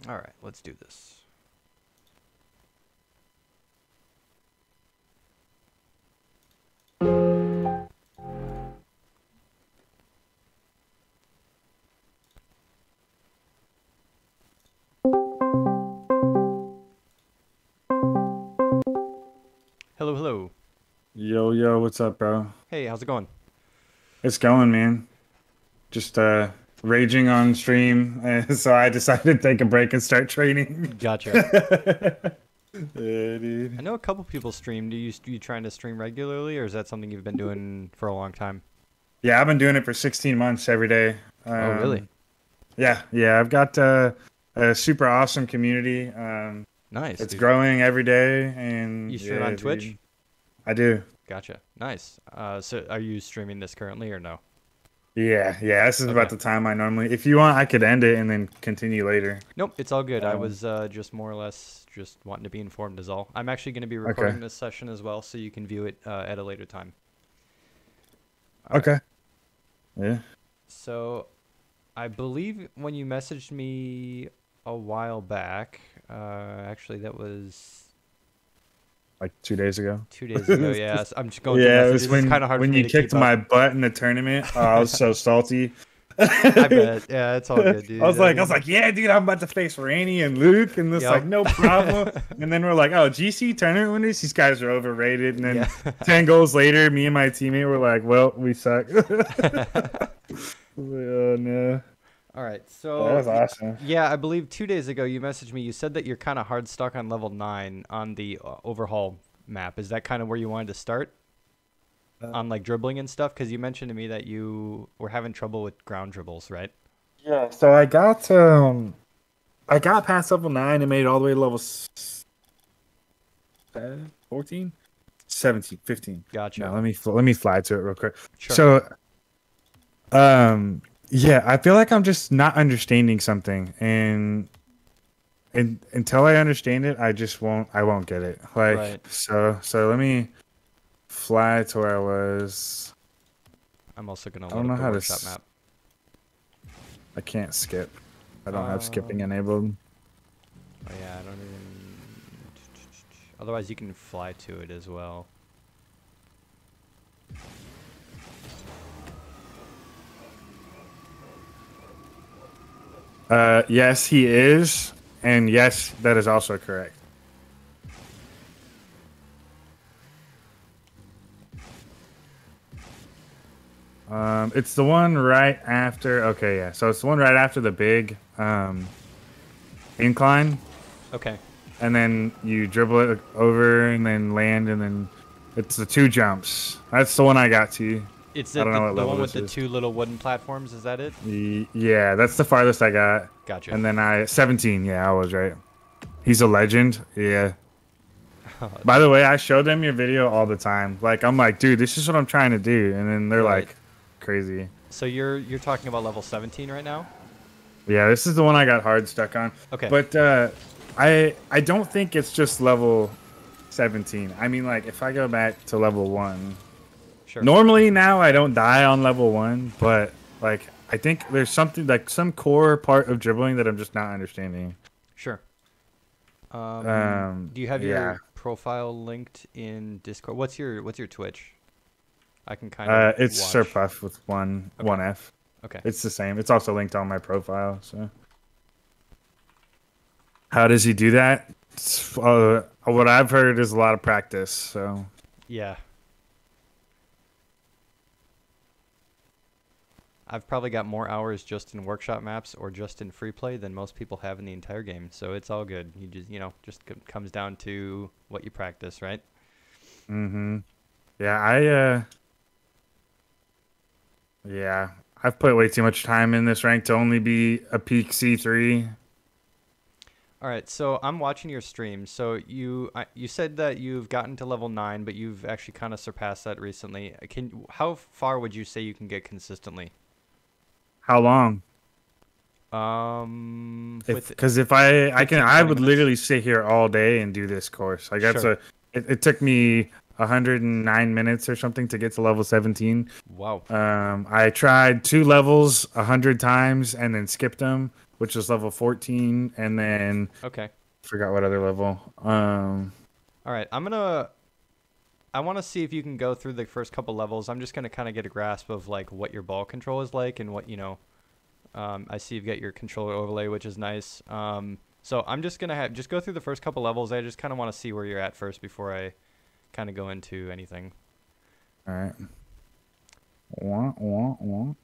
All right, let's do this. Hello, hello. Yo, yo, what's up, bro? Hey, how's it going? It's going, man. Just raging on stream, so I decided to take a break and start training. Gotcha. Yeah, I dude. know a couple people stream. Do you trying to stream regularly, or is that something you've been doing for a long time? Yeah, I've been doing it for 16 months every day. Oh, really? Yeah, I've got a super awesome community. Nice, It's dude. growing every day, and You stream yeah, on Twitch? dude, I do. Gotcha. Nice. So are you streaming this currently or no? Yeah, this is about Okay. the time I normally. If you want, I could end it and then continue later. Nope, it's all good. I Um, was just more or less just wanting to be informed is all. I'm actually going to be okay, recording this session as well, so you can view it at a later time. All right. okay, yeah. So I believe when you messaged me a while back, actually that was Like 2 days ago. 2 days ago. Yes, I'm just going through Yeah, it was messages. It's kind of hard for when me you to keep kicked up. my butt in the tournament. Oh, I was so salty. I I bet. Yeah, it's all good, dude. was like, yeah, dude, I'm about to face Rainey and Luke, and it's like, Yep. no problem. And then we're like, oh, GC tournament winners, these guys are overrated. And then Yeah. 10 goals later, me and my teammate were like, well, we suck. Oh no, All right. that So was awesome. yeah, I believe 2 days ago you messaged me. You said that you're kind of hard stuck on level 9 on the overhaul map. Is that kind of where you wanted to start on like dribbling and stuff? Because you mentioned to me that you were having trouble with ground dribbles, right? Yeah, so I got past level 9 and made it all the way to level 14, 17, 15. Gotcha. No, let me fly to it real quick. Sure. So, yeah, I feel like I'm just not understanding something, and until I understand it, I won't get it. Like, Right. so let me fly to where I was. I'm also gonna I load don't up know the how to. workshop map. I can't skip. I don't have skipping Um. enabled. Oh yeah, I don't even. Otherwise, you can fly to it as well. Yes, he is, and yes, that is also correct. It's the one right after. Okay, yeah. So it's the one right after the big incline, Okay. and then you dribble it over, and then land, and then it's the two jumps. That's the one I got to. It's I don't know what the level one with this the is. two little wooden platforms. Is that it? Yeah, that's the farthest I got. Gotcha. And then 17. Yeah, I was right. He's a legend. Yeah. By the way, I show them your video all the time. Like, I'm like, dude, this is what I'm trying to do, and then they're Right. like, crazy. So you're talking about level 17 right now? Yeah, this is the one I got hard stuck on. Okay. But I don't think it's just level 17. I mean, like, if I go back to level 1, Sure. normally now I don't die on level 1, but like I think there's something like some core part of dribbling that I'm just not understanding. Sure. Do you have Yeah. your profile linked in Discord? What's your Twitch? I can kind of It's watch. SirPuf with Okay. one F. Okay. It's the same. It's also linked on my profile. So how does he do that? What I've heard is a lot of practice. So Yeah. I've probably got more hours just in workshop maps or just in free play than most people have in the entire game. So it's all good. You just comes down to what you practice, right? hmm yeah, yeah, I've put way too much time in this rank to only be a peak C3. All right, so I'm watching your stream. So you said that you've gotten to level 9, but you've actually kind of surpassed that recently. How far would you say you can get consistently? How long? With If I 15, I 20 would minutes? literally sit here all day and do this course. Like that's Sure. it took me 109 minutes or something to get to level 17. Wow. I tried 2 levels 100 times and then skipped them, which was level 14, and then Okay. forgot what other level. All right. I want to see if you can go through the first couple levels. I'm just gonna kind of get a grasp of like what your ball control is like and what I see you've got your controller overlay, which is nice. So I'm just gonna just go through the first couple levels. I just kind of want to see where you're at first before I kind of go into anything. All right. Wah, wah, wah.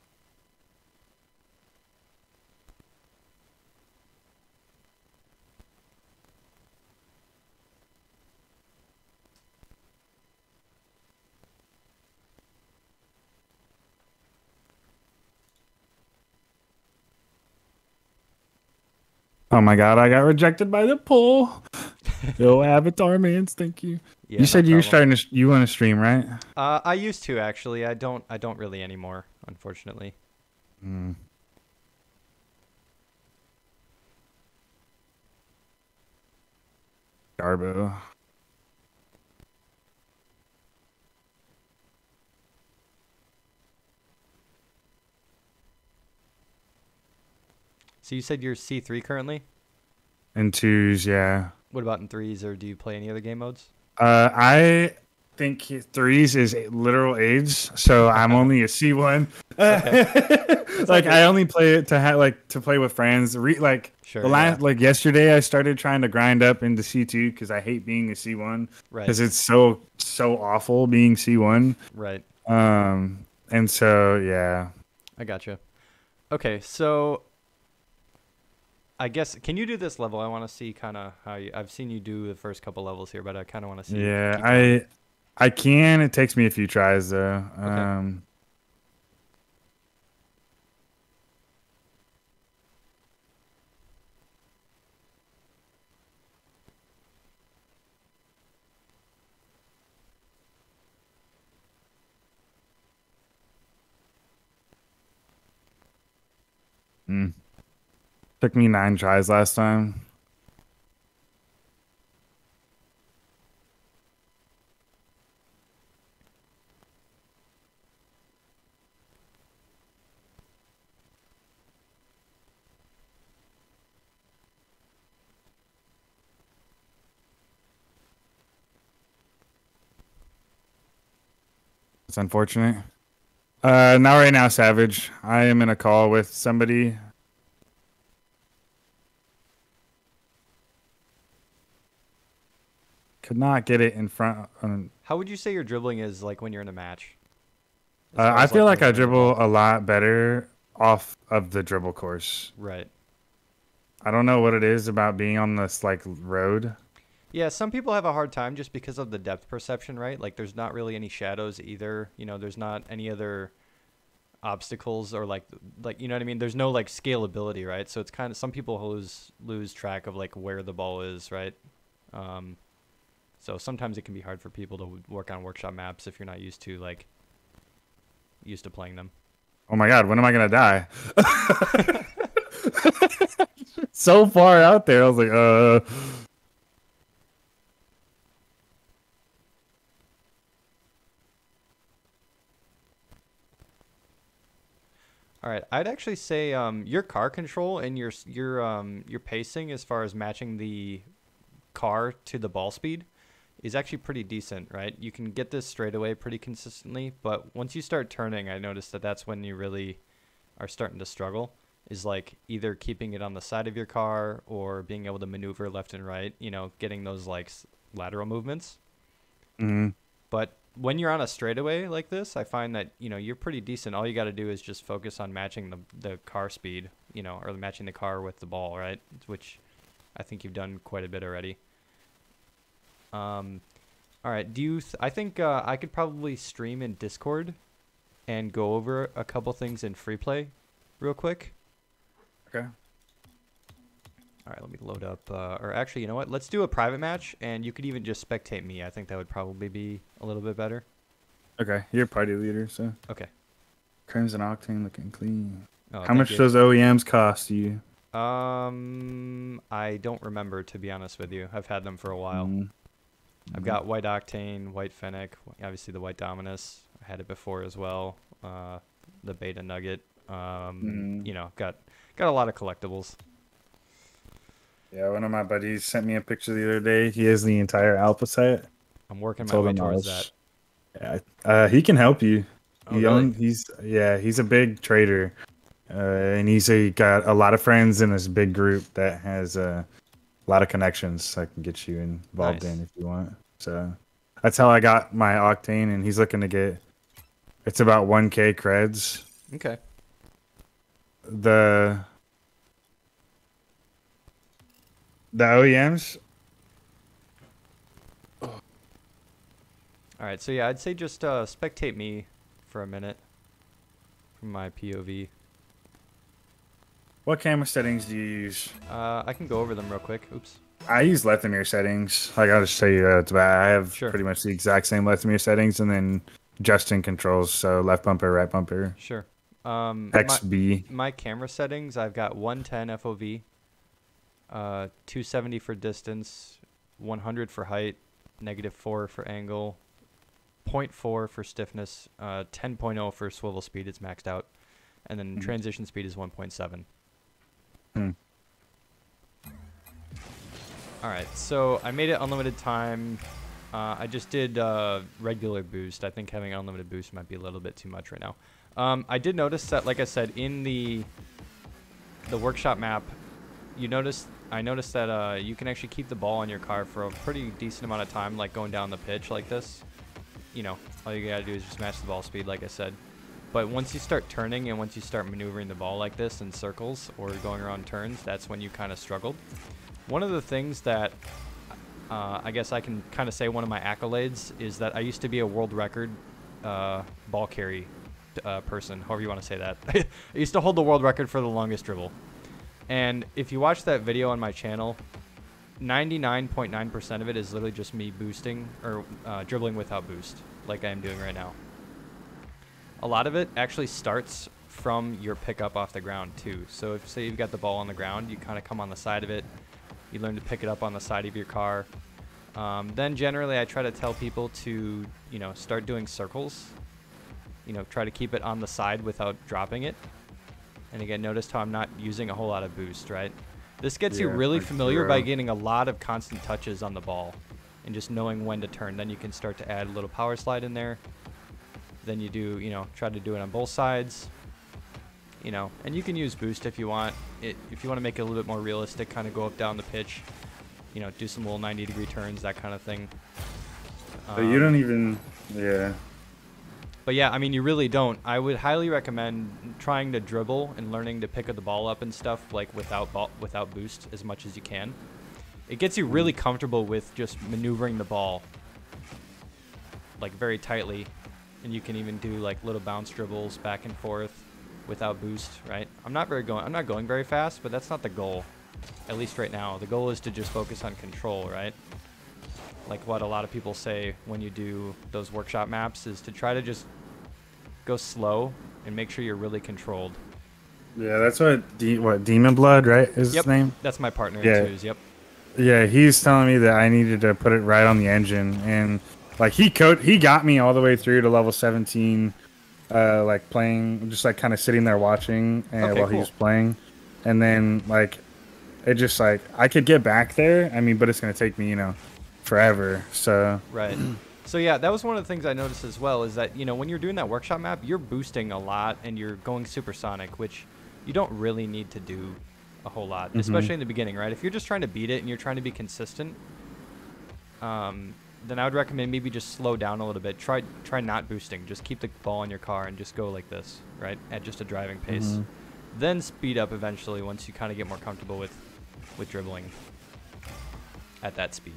Oh my god, I got rejected by the poll. Yo, Avatarmanz, thank you. Yeah, You said no you were problem. you want to stream, right? I used to actually. I don't really anymore, unfortunately. Mm. Garbo. So you said you're C3 currently? And twos, yeah. What about in threes, or do you play any other game modes? I think threes is a literal age, so I'm only a C1. Okay. It's all Like good. I only play it to to play with friends. Sure, The last yeah. like yesterday, I started trying to grind up into C2 because I hate being a C1 Right. because it's so awful being C1. Right. And so yeah. I gotcha. Okay, so I guess can you do this level? I want to see kind of how you. I've seen you do the first couple levels here, but I kind of want to see you Yeah, keep going. I can. It takes me a few tries though. Okay. Mm. Took me 9 tries last time. It's unfortunate. Not right now, Savage. I am in a call with somebody. Could not get it in front. How would you say your dribbling is like when you're in a match? As far I as feel like like I moving the ball. dribble a lot better off of the dribble course. Right. I don't know what it is about being on this like road. Yeah, some people have a hard time just because of the depth perception, right? Like there's not really any shadows either. There's not any other obstacles or like you know what I mean? There's no like scalability, right? So it's kind of some people lose track of like where the ball is, right? Um, so sometimes it can be hard for people to work on workshop maps if you're not used to playing them. Oh my god, when am I gonna die? So far out there, I was like, All right, I'd actually say your car control and your pacing as far as matching the car to the ball speed is actually pretty decent, right? You can get this straight away pretty consistently, but once you start turning, I noticed that that's when you really are starting to struggle. Is like either keeping it on the side of your car or being able to maneuver left and right. Getting those like lateral movements. mm, But when you're on a straightaway like this, I find that you're pretty decent. All you got to do is just focus on matching the car speed, or matching the car with the ball, right? Which I think you've done quite a bit already. All right. I think I could probably stream in Discord and go over a couple things in free play, real quick. okay. All right, let me load up. Or actually, you know what? Let's do a private match, and you could even just spectate me. I think that would probably be a little bit better. Okay, you're party leader, so Okay. Crimson Octane looking clean. Oh, How thank much you. does OEMs cost you? I don't remember, to be honest with you. I've had them for a while. Mm. I've got white octane, white fennec, obviously the white dominus. I had it before as well. The beta nugget. You know, got a lot of collectibles. Yeah, one of my buddies sent me a picture the other day. He has the entire alpha set. I'm working my way towards that. Yeah, he can help you. Oh, really? He's a big trader, and he's got a lot of friends in this big group that has a lot of connections that can get you involved in if you want. So that's how I got my octane, and he's looking to get. It's about 1K creds. Okay. The OEMs. All right, so yeah, I'd say just spectate me for a minute from my POV. What camera settings do you use? I can go over them real quick. Oops. I use Lethamyr settings. Like, I'll just tell you it's bad. I have Sure. pretty much the exact same Lethamyr settings, and then Justin controls, so left bumper, right bumper. Sure. XB. My camera settings, I've got 110 FOV, 270 for distance, 100 for height, -4 for angle, 0.4 for stiffness, 10.0 for swivel speed. It's maxed out, and then transition speed is 1.7. All right, so I made it unlimited time. I just did regular boost. I think having unlimited boost might be a little bit too much right now. I did notice that, like I said, in the workshop map, I noticed that you can actually keep the ball on your car for a pretty decent amount of time, like going down the pitch like this. You know, all you gotta do is just match the ball speed, like I said. But once you start turning and once you start maneuvering the ball like this in circles or going around turns, that's when you kind of struggled. One of the things that I guess I can kind of say one of my accolades is that I used to be a world record ball carry person, however you want to say that. I used to hold the world record for the longest dribble. And if you watch that video on my channel, 99.9% of it is literally just me boosting or dribbling without boost, like I am doing right now. A lot of it actually starts from your pickup off the ground too. So if, say, you've got the ball on the ground, you kind of come on the side of it. You learn to pick it up on the side of your car. Then generally I try to tell people to, you know, start doing circles. You know, try to keep it on the side without dropping it. And again, notice how I'm not using a whole lot of boost, right? This gets you really familiar by getting a lot of constant touches on the ball and just knowing when to turn. Then you can start to add a little power slide in there. Then you do, you know, try to do it on both sides. You know, and you can use boost if you want. If you want to make it a little bit more realistic, kind of go up down the pitch. You know, do some little 90-degree turns, that kind of thing. But you don't even, But yeah, I mean, you really don't. I would highly recommend trying to dribble and learning to pick the ball up and stuff, like without boost as much as you can. It gets you really comfortable with just maneuvering the ball, like very tightly, and you can even do like little bounce dribbles back and forth without boost, right? I'm not going very fast, but that's not the goal, at least right now. The goal is to just focus on control, right? Like what a lot of people say when you do those workshop maps is to try to just go slow and make sure you're really controlled. Yeah, that's what Demon Blood, right? Is his name? That's my partner too. Yep. Yeah, he's telling me that I needed to put it right on the engine, and like he got me all the way through to level 17, like playing, just like kind of sitting there watching while he was playing, and then like it just like I could get back there. I mean, but it's gonna take me, you know, forever. So right. So yeah, that was one of the things I noticed as well, is that, you know, when you're doing that workshop map, you're boosting a lot and you're going supersonic, which you don't really need to do a whole lot, especially in the beginning, right? If you're just trying to beat it and you're trying to be consistent, then I would recommend maybe just slow down a little bit. Try not boosting. Just keep the ball in your car and just go like this, right? At just a driving pace. Then speed up eventually once you kind of get more comfortable with dribbling at that speed.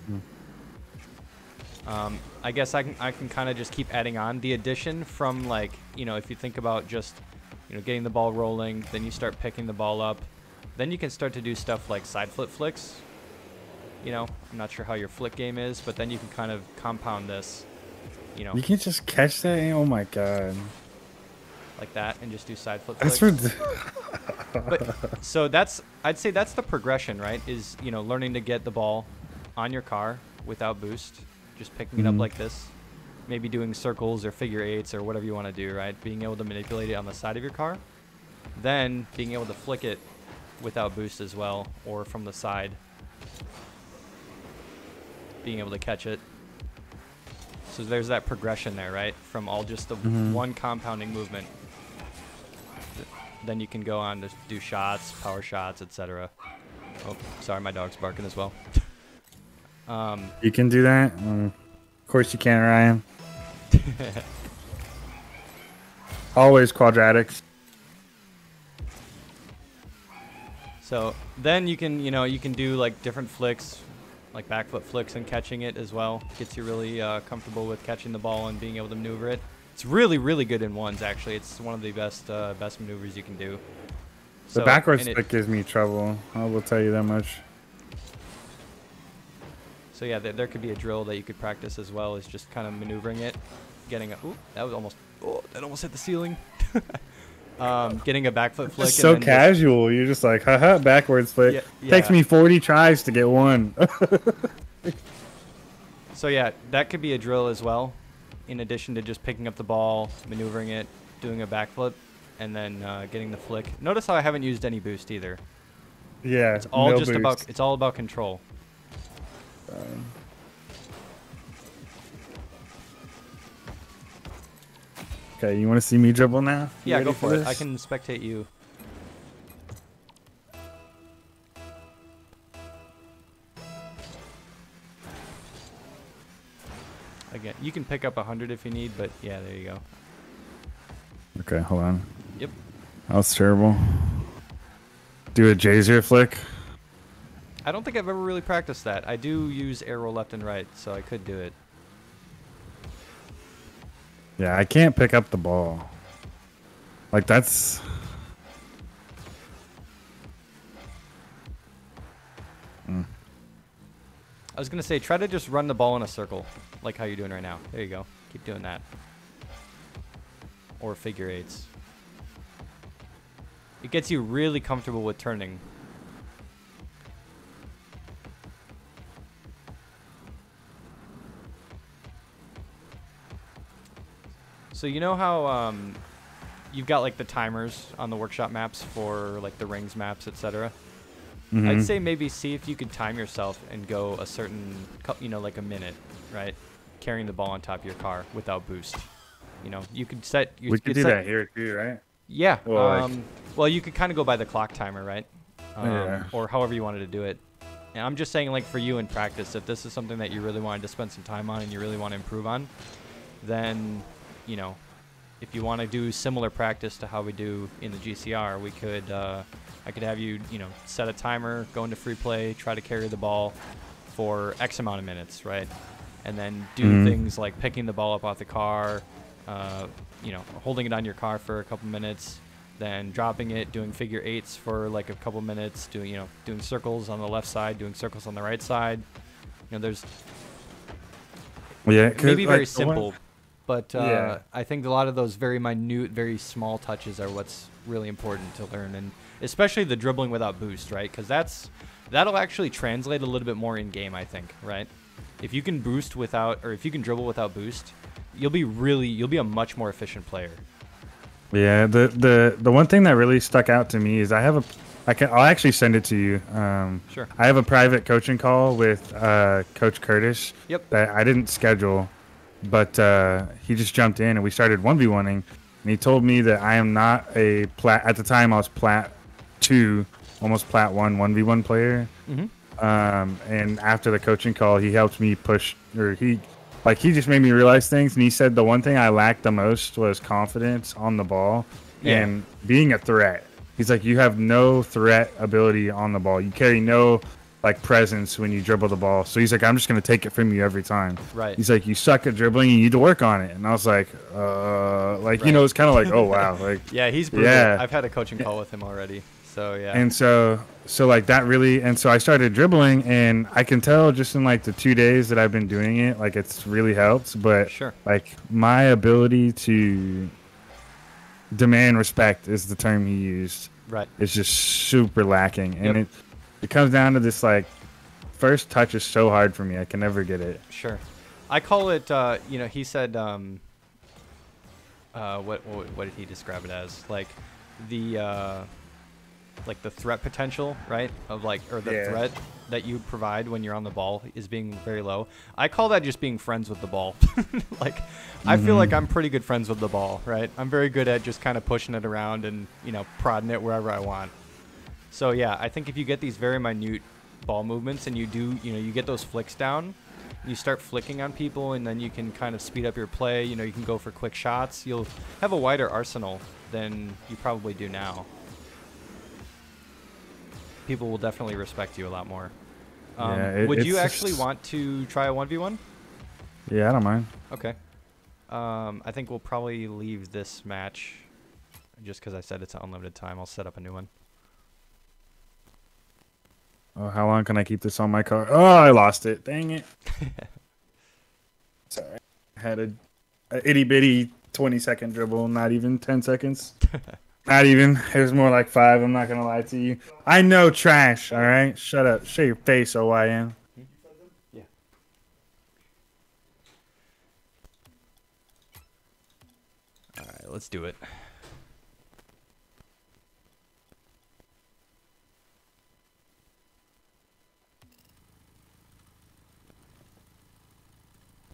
I guess I can kind of just keep adding on the addition from, like, you know, if you think about just, you know, getting the ball rolling, then you start picking the ball up, then you can start to do stuff like side flip flicks. You know, I'm not sure how your flick game is, but then you can kind of compound this, you know. You can just catch that? Oh my god. Like that, and just do side flip flicks. But so I'd say that's the progression, right? Is, you know, learning to get the ball on your car without boost. just picking it up like this. Maybe doing circles or figure eights or whatever you want to do, right? Being able to manipulate it on the side of your car. Then being able to flick it without boost as well, or from the side. Being able to catch it. So there's that progression there, right? From all just the one compounding movement. Then you can go on to do shots, power shots, etc. Oh, sorry, my dog's barking as well. You can do that? Of course you can, Ryan. Always quadratics. So then you can, you can do like different flicks, like back foot flicks and catching it as well. Gets you really comfortable with catching the ball and being able to maneuver it. It's really, really good in ones, actually. It's one of the best maneuvers you can do. The backwards flick gives me trouble. I will tell you that much. So yeah, there could be a drill that you could practice as well, is just kind of maneuvering it, getting a. Ooh, that almost hit the ceiling. Getting a back foot flick. It's so casual. You're just like, haha, backwards flick. Yeah. Takes me 40 tries to get one. So yeah, that could be a drill as well, in addition to just picking up the ball, maneuvering it, doing a backflip, and then getting the flick. Notice how I haven't used any boost either. Yeah, it's all just boost. It's all about control. Okay, you want to see me dribble now? Yeah, go for it. I can spectate you. Again, you can pick up 100 if you need, but yeah, there you go. Okay, hold on. Yep. That was terrible. Do a Jazer flick. I don't think I've ever really practiced that. I do use arrow left and right, so I could do it. Yeah, I can't pick up the ball. Like, that's... I was going to say, try to just run the ball in a circle, like how you're doing right now. There you go. Keep doing that. Or figure eights. It gets you really comfortable with turning. So you know how you've got like the timers on the workshop maps for like the rings maps, etc. I'd say maybe see if you could time yourself and go a certain, like a minute, right? Carrying the ball on top of your car without boost. You could set. We could do that here too, right? Yeah. Well, you could kind of go by the clock timer, right? Or however you wanted to do it. And I'm just saying, like for you in practice, if this is something that you really wanted to spend some time on and you really want to improve on, then if you want to do similar practice to how we do in the GCR, we could, I could have you, set a timer, go into free play, try to carry the ball for X amount of minutes, right? And then do things like picking the ball up off the car, holding it on your car for a couple minutes, then dropping it, doing figure eights for like a couple minutes, doing circles on the left side, doing circles on the right side. There's maybe very simple. But I think a lot of those very minute, very small touches are what's really important to learn, and especially the dribbling without boost, right? Because that'll actually translate a little bit more in game, I think, right? If you can boost without, or if you can dribble without boost, you'll be a much more efficient player. Yeah, the one thing that really stuck out to me is I'll actually send it to you. Sure. I have a private coaching call with Coach Curtis. Yep. That I didn't schedule. But he just jumped in and we started 1v1ing, and he told me that I am not a plat. At the time, I was plat 2, almost plat 1, 1v1 player. And after the coaching call, he helped me push, or he just made me realize things. And he said the one thing I lacked the most was confidence on the ball and being a threat. He's like, you have no threat ability on the ball. You carry no presence when you dribble the ball. So he's like, I'm just going to take it from you every time. Right. He's like, you suck at dribbling. You need to work on it. And I was like, right. It's kind of like, oh, wow. Yeah, he's brutal. Yeah. I've had a coaching call with him already. So, yeah. And so that really, and so I started dribbling, and I can tell just in the 2 days that I've been doing it, it's really helped. But sure. My ability to demand respect is the term he used. Right. It's just super lacking. And it comes down to this first touch is so hard for me. I can never get it. Sure. I call it. You know, he said. What did he describe it as? Like the threat potential, right? Of like, or the threat that you provide when you're on the ball is being very low. I call that just being friends with the ball. Like, I feel like I'm pretty good friends with the ball, right? I'm very good at just kind of pushing it around and, you know, prodding it wherever I want. So yeah, I think if you get these very minute ball movements and you do, you know, you get those flicks down, you start flicking on people, and then you can kind of speed up your play. You know, you can go for quick shots. You'll have a wider arsenal than you probably do now. People will definitely respect you a lot more. Would you actually want to try a 1v1? Yeah, I don't mind. Okay. I think we'll probably leave this match just because I said it's unlimited time. I'll set up a new one. Oh, how long can I keep this on my car? Oh, I lost it. Dang it. Sorry. I had a itty bitty 20-second dribble, not even 10 seconds. Not even. It was more like 5. I'm not going to lie to you. I know trash, all right? Shut up. Show your face, OYM. Yeah. All right, let's do it.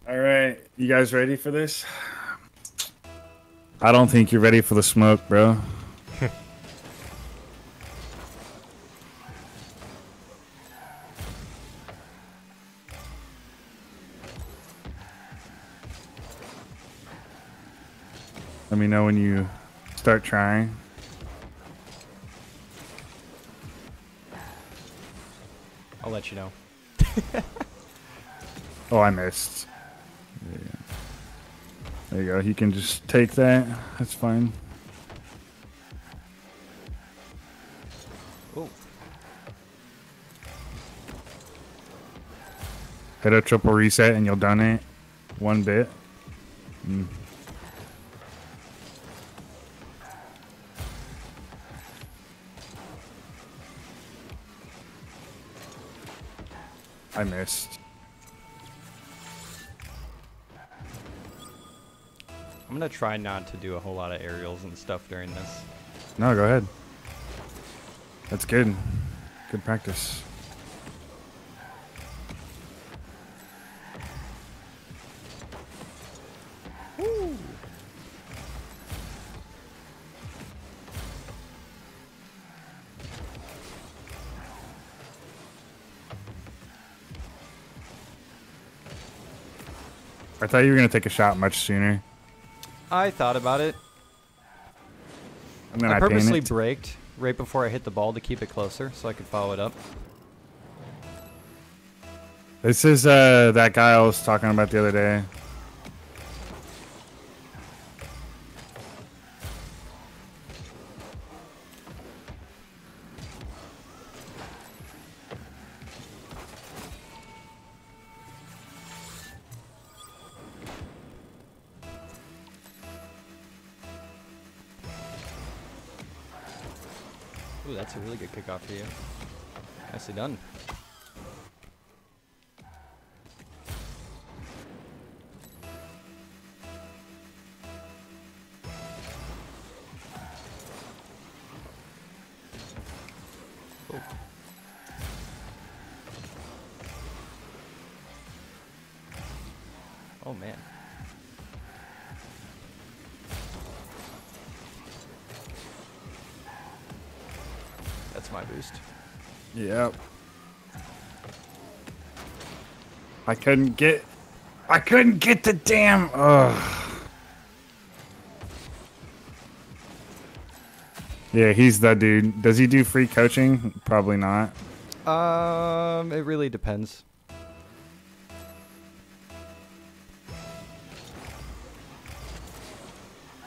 All right, you guys ready for this? I don't think you're ready for the smoke, bro. Let me know when you start trying. I'll let you know. Oh, I missed. There you go. He can just take that. That's fine. Oh. Hit a triple reset and you'll done it. 1 bit. I missed. I'm going to try not to do a whole lot of aerials and stuff during this. No, go ahead. That's good. Good practice. Woo. I thought you were going to take a shot much sooner. I thought about it. And then I purposely panicked. braked right before I hit the ball to keep it closer so I could follow it up. This is that guy I was talking about the other day. Ooh, that's a really good kickoff for you. Nicely done. Oh. Oh man. That's my boost. Yep. I couldn't get the damn. Ugh. Yeah, he's the dude. Does he do free coaching? Probably not. It really depends.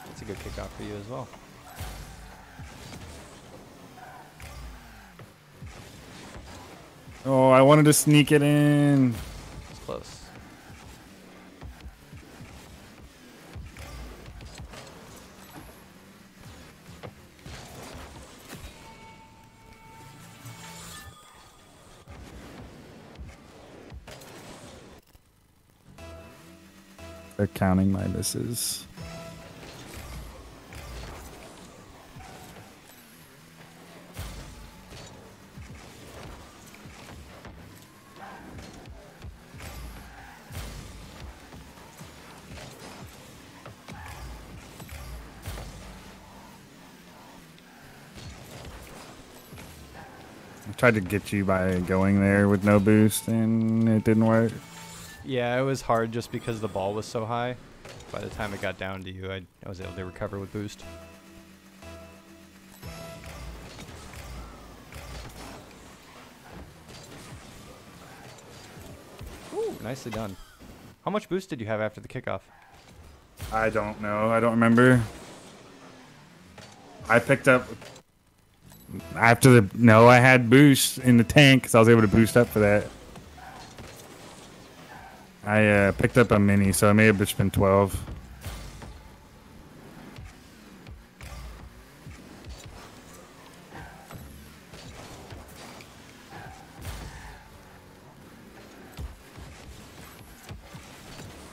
That's a good kickoff for you as well. Oh, I wanted to sneak it in. It's close. They're counting my misses. I tried to get you by going there with no boost, and it didn't work. Yeah, it was hard just because the ball was so high. By the time it got down to you, I was able to recover with boost. Ooh, nicely done. How much boost did you have after the kickoff? I don't know. I don't remember. I picked up after the no. I had boost in the tank because I was able to boost up for that. I picked up a mini, so it may have just been 12.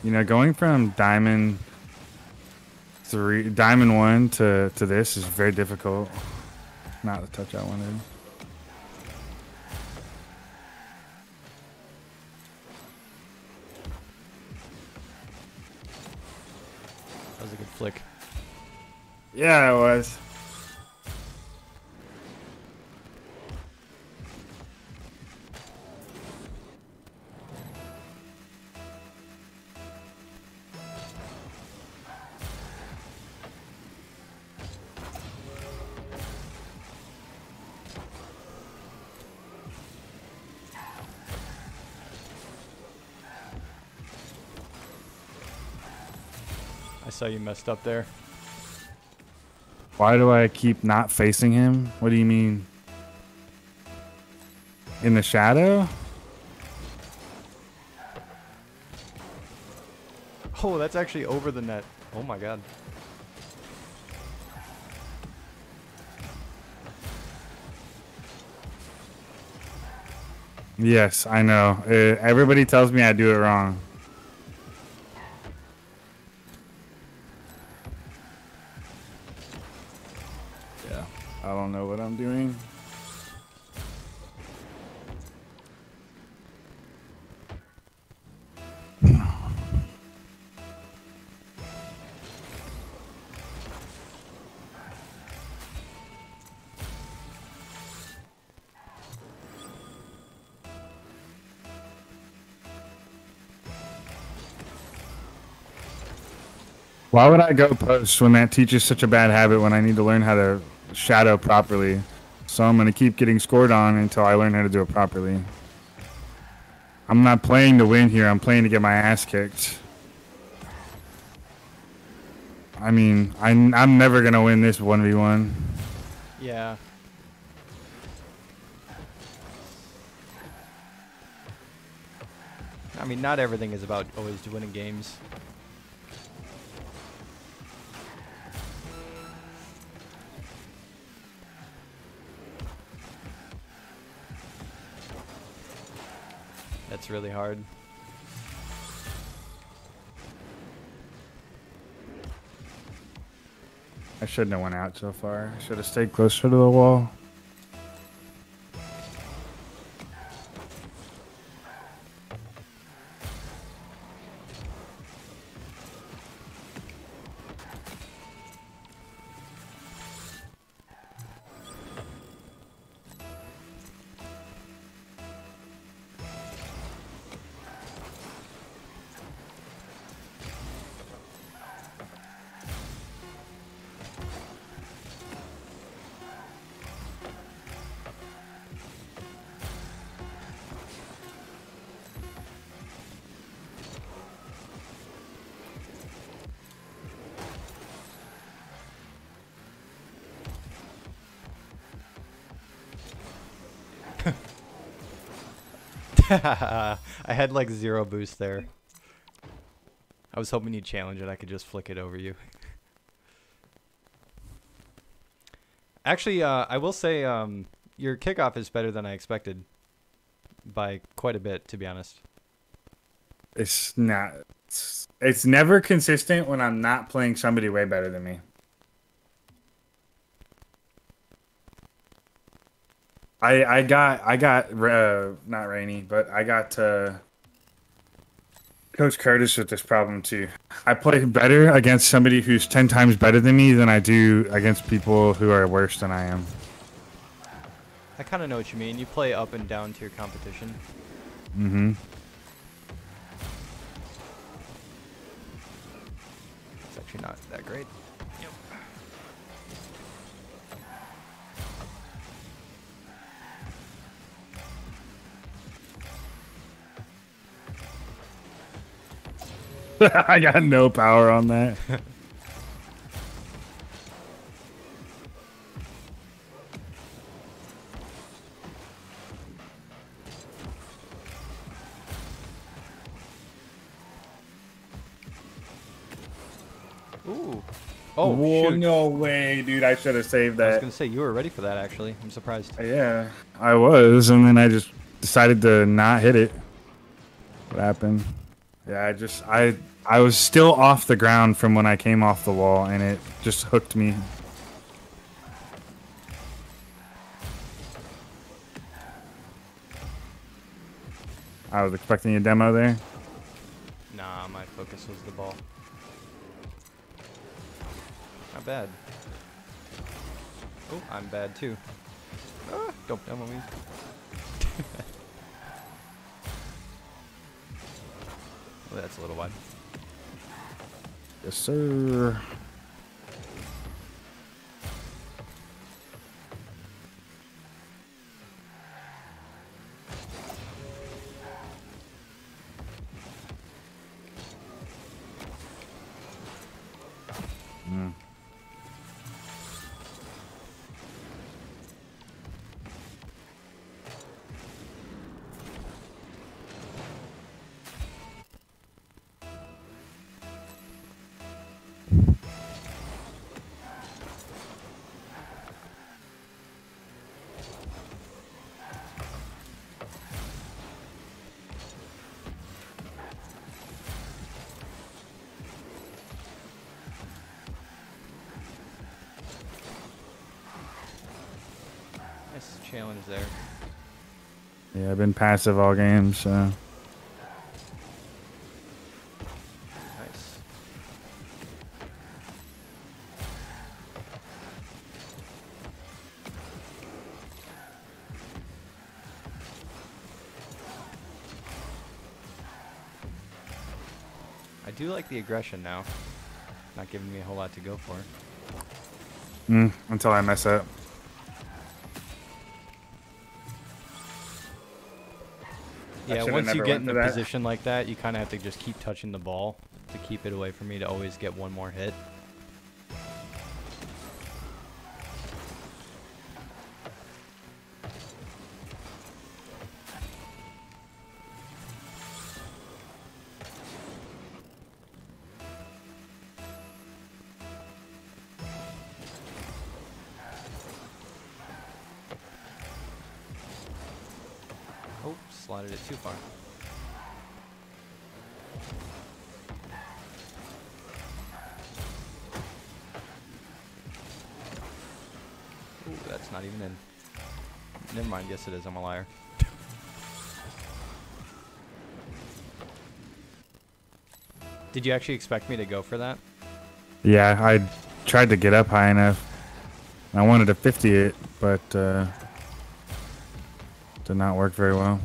You know, going from Diamond 1 to this is very difficult. Not the touch I wanted. That was a good flick. Yeah, it was. I saw you messed up there. Why do I keep not facing him? What do you mean? In the shadow? Oh, that's actually over the net. Oh my god. Yes, I know. Everybody tells me I do it wrong. Yeah, I don't know what I'm doing. Why would I go post when that teaches such a bad habit when I need to learn how to shadow properly? So I'm going to keep getting scored on until I learn how to do it properly. I'm not playing to win here. I'm playing to get my ass kicked. I mean, I'm never going to win this 1v1. Yeah. I mean, not everything is about always winning games. That's really hard. I shouldn't have went out so far. I should have stayed closer to the wall. I had like 0 boost there. I was hoping you'd challenge it. I could just flick it over you. Actually, I will say your kickoff is better than I expected by quite a bit, to be honest. It's not. it's never consistent when I'm not playing somebody way better than me. I got not Rainy, but I got Coach Curtis with this problem too. I play better against somebody who's 10 times better than me than I do against people who are worse than I am. I kind of know what you mean. You play up and down to your competition. Mm-hmm. It's actually not that great. Yep. I got no power on that. Ooh. Oh, whoa, shoot. no way, dude. I should have saved that. I was going to say, you were ready for that, actually. I'm surprised. Yeah, I was, and then I just decided to not hit it. What happened? Yeah, I was still off the ground from when I came off the wall, and it just hooked me. I was expecting a demo there. Nah, my focus was the ball. Not bad. Oh, I'm bad too. Ah, don't demo me. Well, that's a little wide. Yes, sir. Nice challenge there. Yeah, I've been passive all game, so. Nice. I do like the aggression now. Not giving me a whole lot to go for. Until I mess up. Yeah, once you get in a position like that, you kind of have to just keep touching the ball to keep it away from me to always get one more hit. Oh, slided it too far. Ooh, that's not even in. Never mind, yes it is, I'm a liar. Did you actually expect me to go for that? Yeah, I tried to get up high enough. I wanted to 50 it, but did not work very well.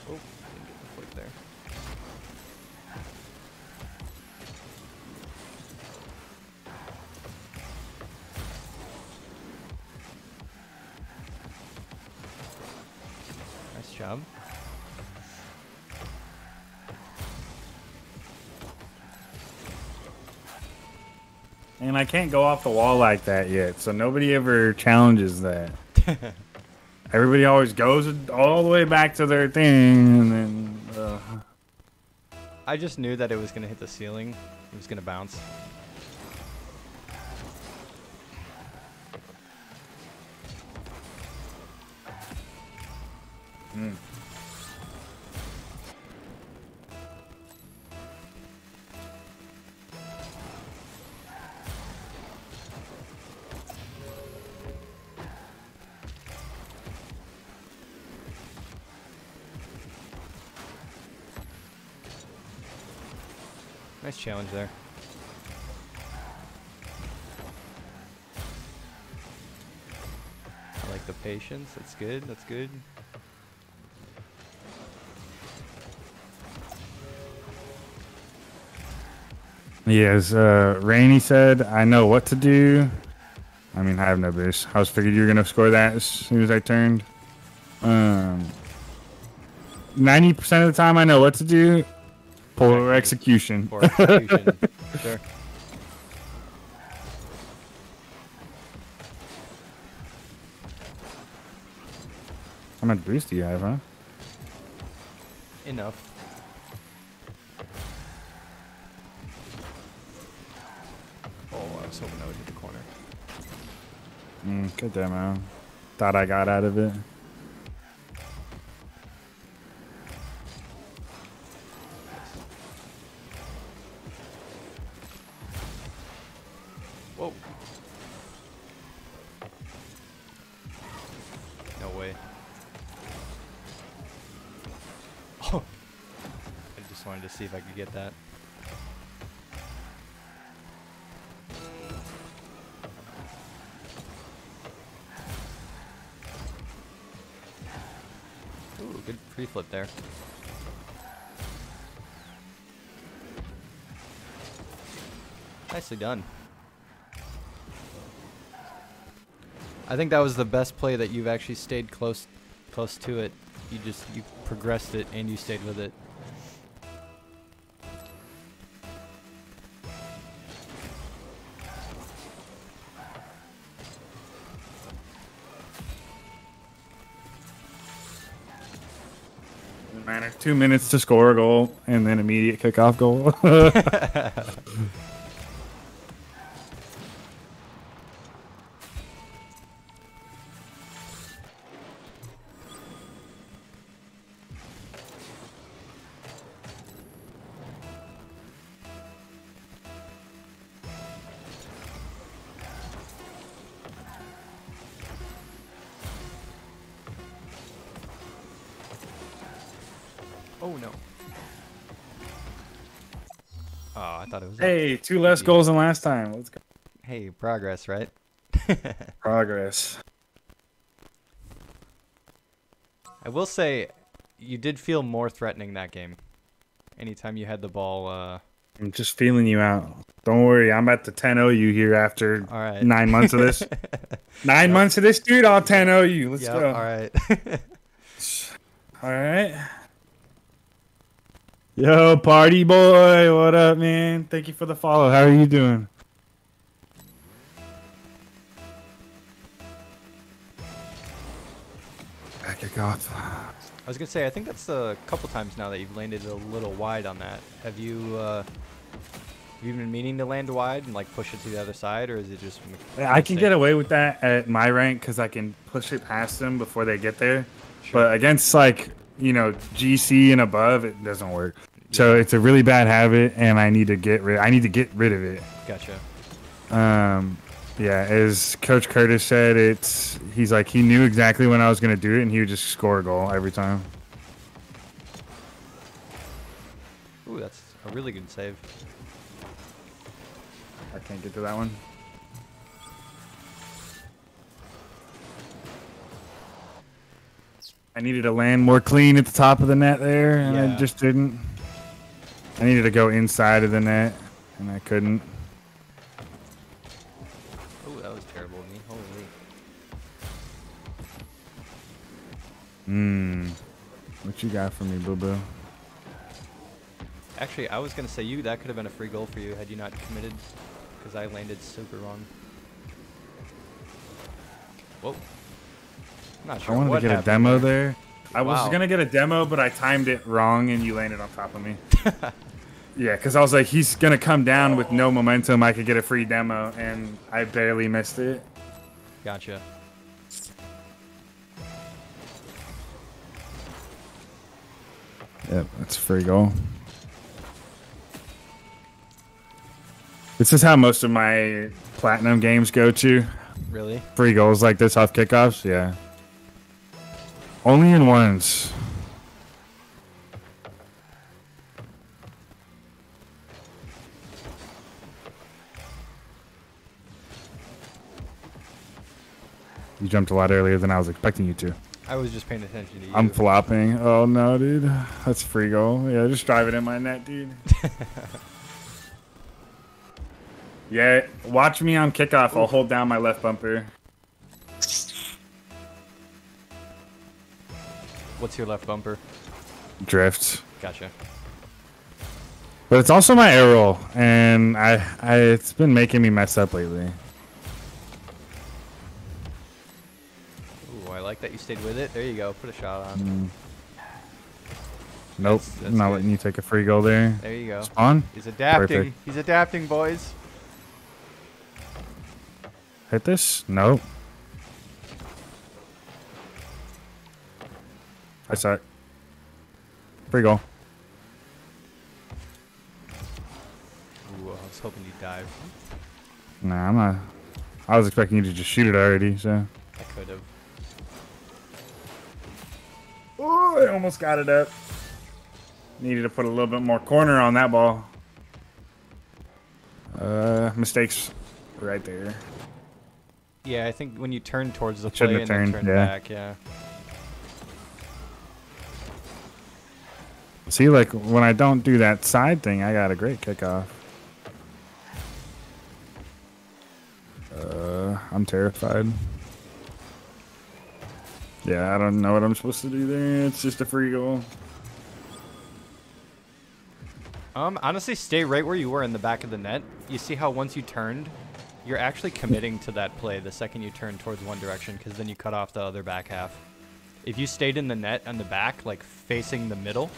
Oh, didn't get the flip there. Nice job. And I can't go off the wall like that yet, so nobody ever challenges that. Everybody always goes all the way back to their thing, and then... I just knew that it was going to hit the ceiling. It was going to bounce. Nice challenge there. I like the patience. That's good. That's good. Yes, Rainey said, I know what to do. I mean, I have no boost. I was figured you were going to score that as soon as I turned. 90% of the time I know what to do. Poor execution. Poor execution. Sure. How much boost do you have, huh? Enough. Oh, I was hoping I would hit the corner. Good demo. Thought I got out of it. Whoa. No way. Oh. I just wanted to see if I could get that. Ooh, good free flip there. Nicely done. I think that was the best play that you've actually stayed close to it. You progressed it and you stayed with it. Doesn't matter. 2 minutes to score a goal and then immediate kickoff goal. Oh no. Oh, I thought it was. Hey, 2 less goals than last time. Let's go. Hey, progress, right? Progress. I will say, you did feel more threatening that game. Anytime you had the ball. I'm just feeling you out. Don't worry, I'm at the 10-0 you here after All right. 9 months of this. 9 months of this, dude, I'll 10-0 you. Let's go. All right. All right. Yo, party boy, what up, man? Thank you for the follow. How are you doing? Back it off. I was gonna say, I think that's a couple times now that you've landed a little wide on that. Have you been meaning to land wide and like push it to the other side, or is it just? I can get away with that at my rank because I can push it past them before they get there. Sure. But against like, you know, GC and above, it doesn't work. Yeah. So it's a really bad habit, and I need to get rid of it. Gotcha. Yeah, as Coach Curtis said, he's like, he knew exactly when I was going to do it, and he would just score a goal every time. Ooh, that's a really good save. I can't get to that one. I needed to land more clean at the top of the net there, and I just didn't. I needed to go inside of the net, and I couldn't. Oh, that was terrible of me. Holy. What you got for me, boo-boo? Actually, I was going to say that could have been a free goal for you had you not committed, because I landed super wrong. Whoa. I'm not sure. I wanted what to get a happened demo there. I was Wow. going to get a demo, but I timed it wrong, and you landed on top of me. Yeah, because I was like, he's going to come down with no momentum. I could get a free demo, and I barely missed it. Gotcha. Yep, that's a free goal. This is how most of my platinum games go to. Really? Free goals like this off kickoffs, yeah. Only in ones. You jumped a lot earlier than I was expecting you to. I was just paying attention to you. I'm flopping. Oh, no, dude. That's free goal. Yeah, just drive it in my net, dude. Yeah, watch me on kickoff. I'll hold down my left bumper. What's your left bumper? Drift. Gotcha. But it's also my air roll, and it's been making me mess up lately. Ooh, I like that you stayed with it. There you go. Put a shot on. Nope. That's not good. letting you take a free goal there. There you go. Spawn. He's adapting. Perfect. He's adapting, boys. Hit this? Nope. I saw it. Free goal. Ooh, I was hoping you'd dive. Nah, I'm not. I was expecting you to just shoot it already, so. I could have. Oh, I almost got it up. Needed to put a little bit more corner on that ball. Mistakes right there. Yeah, I think when you turn towards the Shouldn't play have and then turned, turn yeah. back, yeah. See, like, when I don't do that side thing, I got a great kickoff. I'm terrified. Yeah, I don't know what I'm supposed to do there. It's just a free goal. Honestly, stay right where you were in the back of the net. You see how once you turned, you're actually committing to that play the second you turn towards one direction, because then you cut off the other back half. If you stayed in the net on the back, like facing the middle,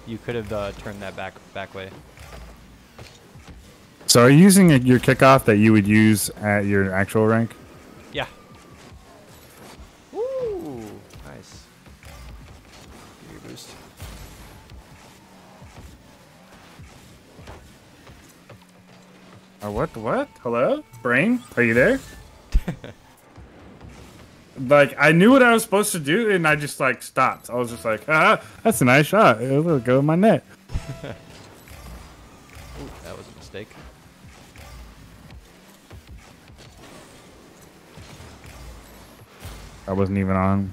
you could have turned that back way. So are you using your kickoff that you would use at your actual rank? Yeah. Ooh, nice. Give you a boost. What? Hello? Brain? Are you there? Like, I knew what I was supposed to do, and I just, like, stopped. I was just like, that's a nice shot. It'll go in my net. Ooh, that was a mistake. I wasn't even on.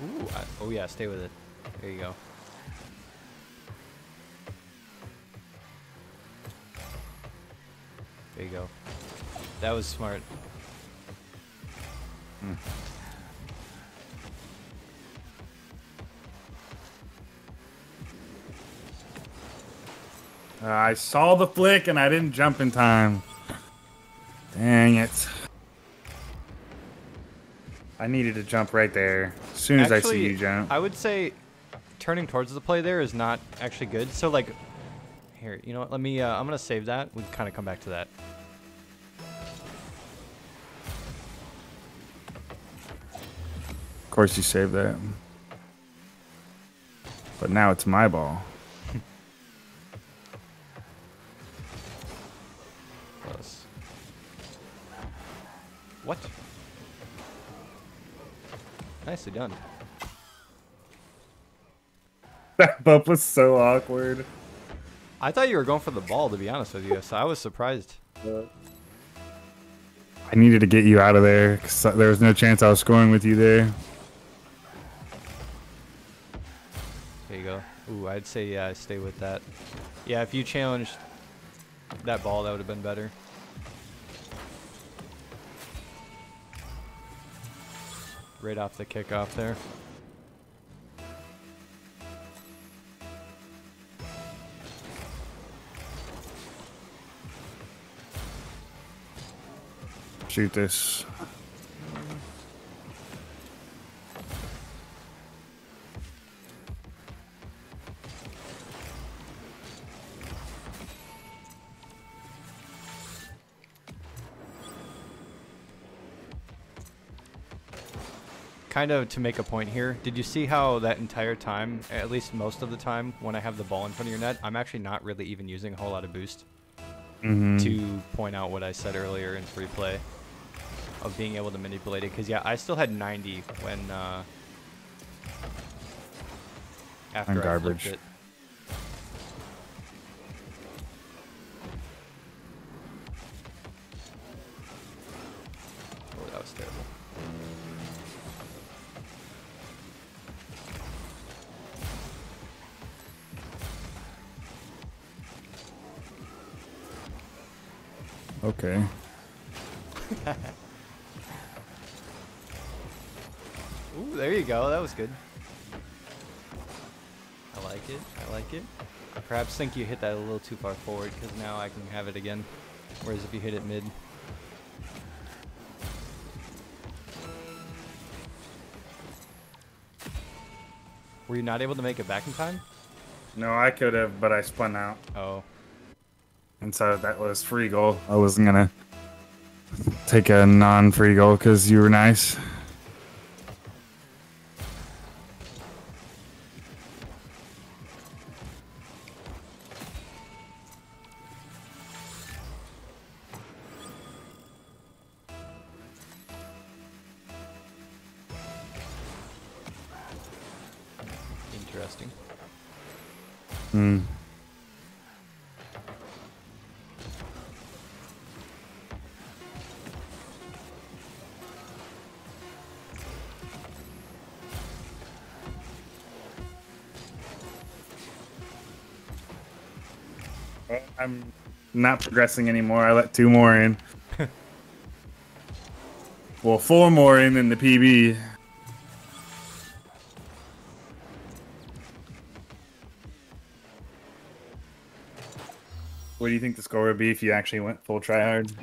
Ooh, oh yeah, stay with it. There you go. There you go. That was smart. I saw the flick, and I didn't jump in time. Dang it. I needed to jump right there. As soon as I see you jump. I would say turning towards the play there is not actually good. So, like, here, you know what? Let me, I'm going to save that. We can kind of come back to that. Of course you saved that. But now it's my ball. Close. What? Nicely done. That bump was so awkward. I thought you were going for the ball, to be honest with you, so I was surprised. I needed to get you out of there because there was no chance I was scoring with you there. There you go. Ooh, I'd say, yeah, stay with that. Yeah, if you challenged that ball, that would have been better. Right off the kickoff there. Shoot this. Kind of to make a point here, did you see how that entire time, at least most of the time, when I have the ball in front of your net, I'm actually not really even using a whole lot of boost? to point out what I said earlier in free play of being able to manipulate it. Because, yeah, I still had 90 when after I flipped it. Oh, that was terrible. Okay. Ooh, there you go. That was good. I like it. I like it. I perhaps think you hit that a little too far forward because now I can have it again. Whereas if you hit it mid. Were you not able to make it back in time? No, I could have, but I spun out. Oh. And so that was free goal. I wasn't going to take a non-free goal because you were nice. Interesting. I'm not progressing anymore. I let 2 more in. Well, 4 more in the PB. What do you think the score would be if you actually went full tryhard?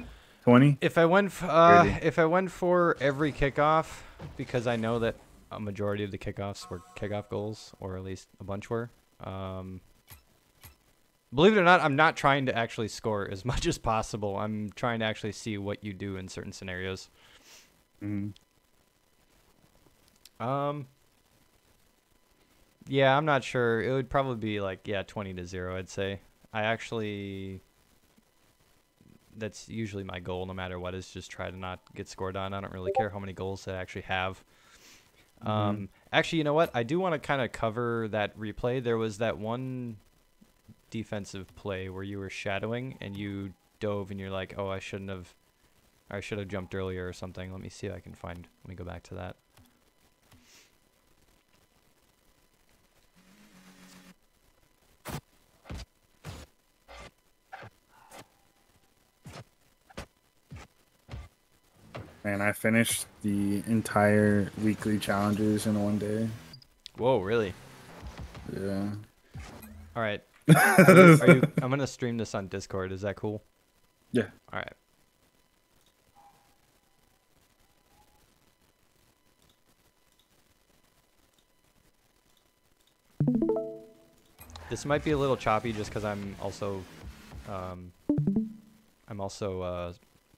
20? If I went for every kickoff, because I know that a majority of the kickoffs were kickoff goals, or at least a bunch were. Believe it or not, I'm not trying to actually score as much as possible. I'm trying to actually see what you do in certain scenarios. Yeah, I'm not sure. It would probably be like 20-0. I'd say. That's usually my goal, no matter what, is just try to not get scored on. I don't really care how many goals I actually have. Actually, you know what? I do want to kind of cover that replay. There was that one defensive play where you were shadowing and you dove and you're like, oh, I should have jumped earlier or something. Let me see if I can find. Let me go back to that. Man, I finished the entire weekly challenges in one day. Whoa, really? Yeah. All right. I'm going to stream this on Discord. Is that cool? Yeah. All right. This might be a little choppy just because I'm also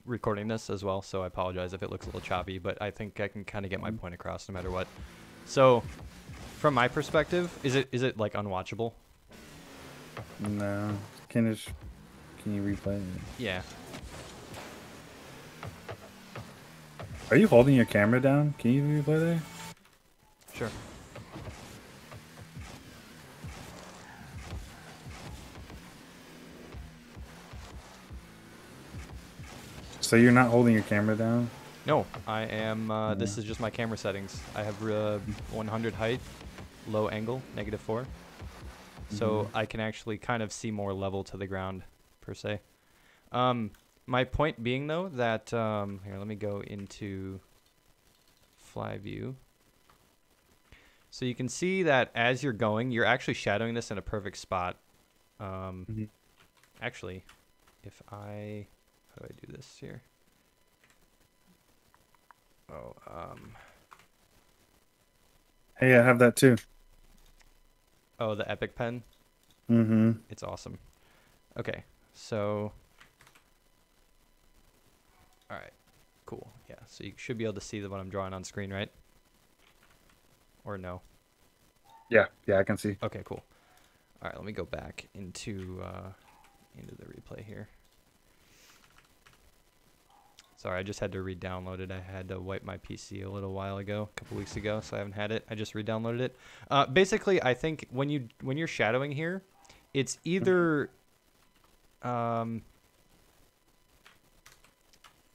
recording this as well, so I apologize if it looks a little choppy, but I think I can kind of get my point across no matter what. So, from my perspective, is it like unwatchable? No. Can you replay it? Yeah. Are you holding your camera down? Can you replay there? Sure. So you're not holding your camera down? No, I am. This is just my camera settings. I have 100 height, low angle, -4. So I can actually kind of see more level to the ground, per se. My point being, though, that... here, let me go into fly view. So you can see that as you're going, you're actually shadowing this in a perfect spot. Actually, if I... How do I do this here? Oh, Hey, I have that too. Oh, the Epic Pen? It's awesome. Okay, so... Alright, cool. Yeah, so you should be able to see what I'm drawing on screen, right? Or no? Yeah, I can see. Okay, cool. Alright, let me go back into the replay here. Sorry, I just had to re-download it. I had to wipe my PC a little while ago, a couple weeks ago, so I haven't had it. I just re-downloaded it. Basically, I think when you're shadowing here, it's either yeah,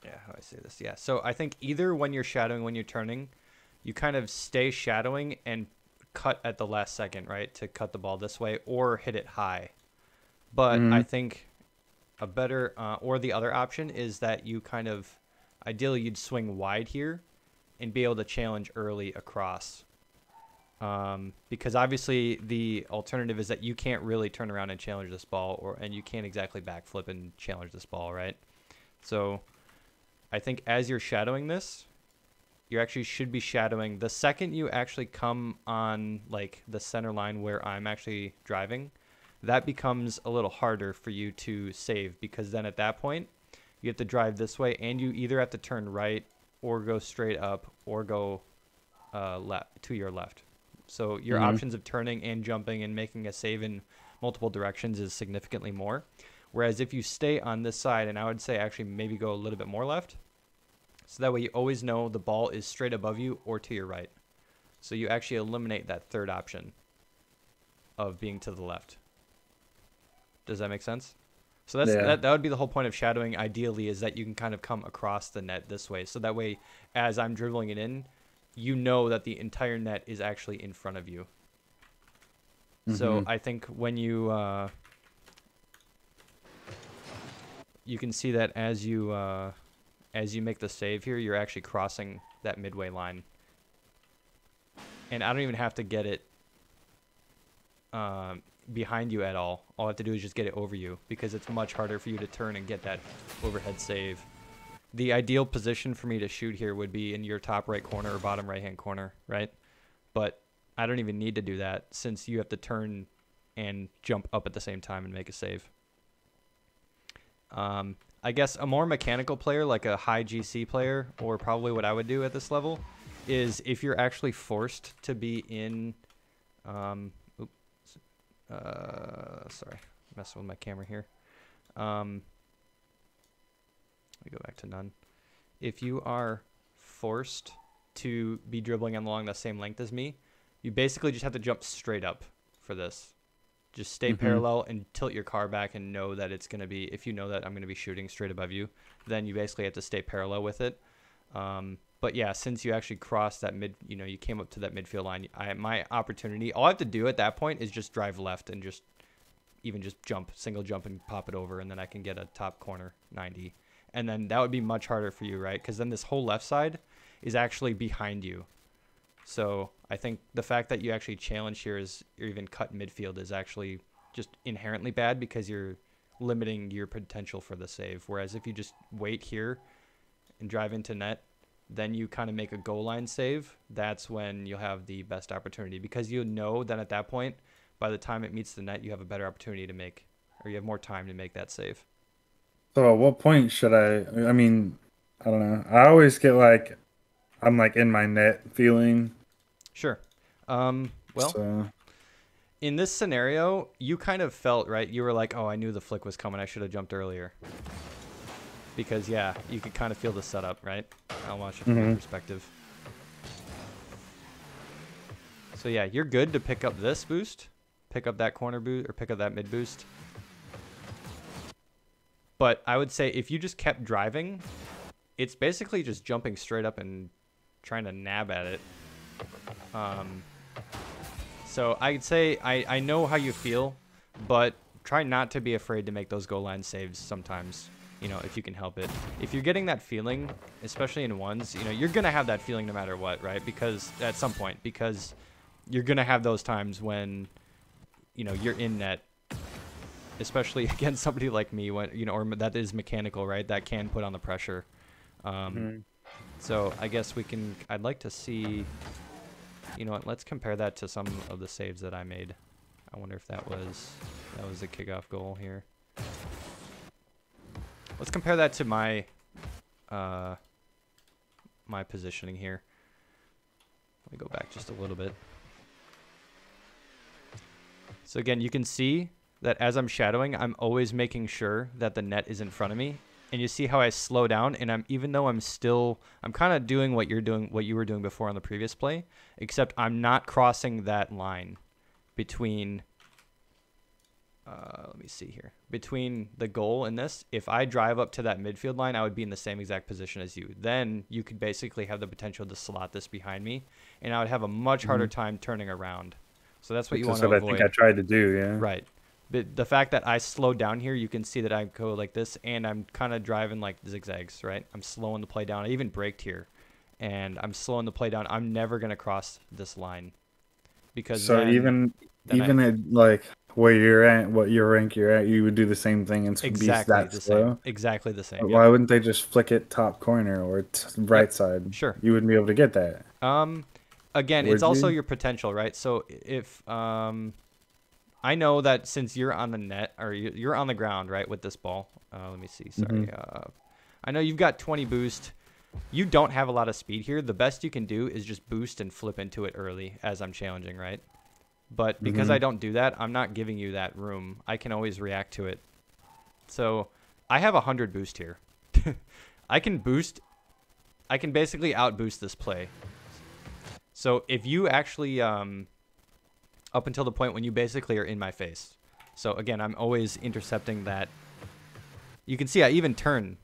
how do I say this? Yeah, so I think either when you're shadowing, when you're turning, you kind of stay shadowing and cut at the last second, right, to cut the ball this way, or hit it high. But I think a better or the other option is that you kind of ideally you'd swing wide here and be able to challenge early across, because obviously the alternative is that you can't really turn around and challenge this ball, and you can't exactly backflip and challenge this ball, right? So I think as you're shadowing this, you actually should be shadowing the second you actually come on like the center line where I'm actually driving. That becomes a little harder for you to save, because then at that point you have to drive this way, and you either have to turn right or go straight up or go left to your left. So your options of turning and jumping and making a save in multiple directions is significantly more. Whereas if you stay on this side, and I would say actually maybe go a little bit more left, so that way you always know the ball is straight above you or to your right. So you actually eliminate that third option of being to the left. Does that make sense? So that would be the whole point of shadowing, ideally, is that you can kind of come across the net this way. So that way, as I'm dribbling it in, you know that the entire net is actually in front of you. So I think when you you can see that as you make the save here, you're actually crossing that midway line. And I don't even have to get it behind you at all. All I have to do is just get it over you, because it's much harder for you to turn and get that overhead save. The ideal position for me to shoot here would be in your top right corner or bottom right hand corner, right? But I don't even need to do that, since you have to turn and jump up at the same time and make a save. I guess a more mechanical player, like a high GC player, or probably what I would do at this level, is if you're actually forced to be in sorry, messing with my camera here. Let me go back to none. If you are forced to be dribbling along the same length as me, you basically just have to jump straight up for this. Just stay parallel and tilt your car back, and know that it's going to be, if you know that I'm going to be shooting straight above you, then you basically have to stay parallel with it. But yeah, since you actually crossed that you came up to that midfield line, my opportunity, all I have to do at that point is just drive left and just jump, single jump and pop it over, and then I can get a top corner 90. And then that would be much harder for you, right? Because then this whole left side is actually behind you. So I think the fact that you actually challenge here or even cut midfield is actually just inherently bad, because you're limiting your potential for the save. Whereas if you just wait here and drive into net, then you kind of make a goal line save. That's when you'll have the best opportunity, because you know that at that point, by the time it meets the net, you have a better opportunity to make, or you have more time to make that save. So at what point should I mean, I don't know. I always get like, I'm like in my net feeling. Sure. In this scenario, you kind of felt, right? You were like, oh, I knew the flick was coming. I should have jumped earlier. Because, yeah, you could kind of feel the setup, right? I'll watch it from your perspective. So, yeah, you're good to pick up this boost. Pick up that corner boost, or pick up that mid boost. But I would say if you just kept driving, it's basically just jumping straight up and trying to nab at it. So I'd say I know how you feel, but try not to be afraid to make those goal line saves sometimes, if you can help it. If you're getting that feeling, especially in ones, you're going to have that feeling no matter what, right? Because at some point, because you're going to have those times when, you're in net, especially against somebody like me, when, or that is mechanical, right? That can put on the pressure. So I guess I'd like to see, let's compare that to some of the saves that I made. I wonder if that was a kickoff goal here. Let's compare that to my my positioning here. Let me go back just a little bit. So again, you can see that as I'm shadowing, I'm always making sure that the net is in front of me. and you see how I slow down, and even though I'm kind of doing what you were doing before on the previous play, except I'm not crossing that line between let me see here, between the goal and this. If I drive up to that midfield line, I would be in the same exact position as you. Then you could basically have the potential to slot this behind me, and I would have a much harder time turning around. So that's what you want to avoid. That's what I think I tried to do, yeah. Right. But the fact that I slowed down here, you can see that I go like this, and I'm kind of driving like zigzags, right? I'm slowing the play down. I even braked here, and I'm slowing the play down. I'm never going to cross this line. Because so even at like where you're at, what your rank you're at, you would do the same thing and be that slow? Exactly the same. Why wouldn't they just flick it top corner or right side? Sure. You wouldn't be able to get that. Again, it's also your potential, right? So if I know that since you're on the net, or you're on the ground, right, with this ball. Let me see. Sorry. I know you've got 20 boost. You don't have a lot of speed here. The best you can do is just boost and flip into it early as I'm challenging, right? But because I don't do that, I'm not giving you that room. I can always react to it. So I have 100 boost here. I can boost. I can basically out boost this play. So if you actually, up until the point when you basically are in my face. So again, I'm always intercepting that. You can see I even turn,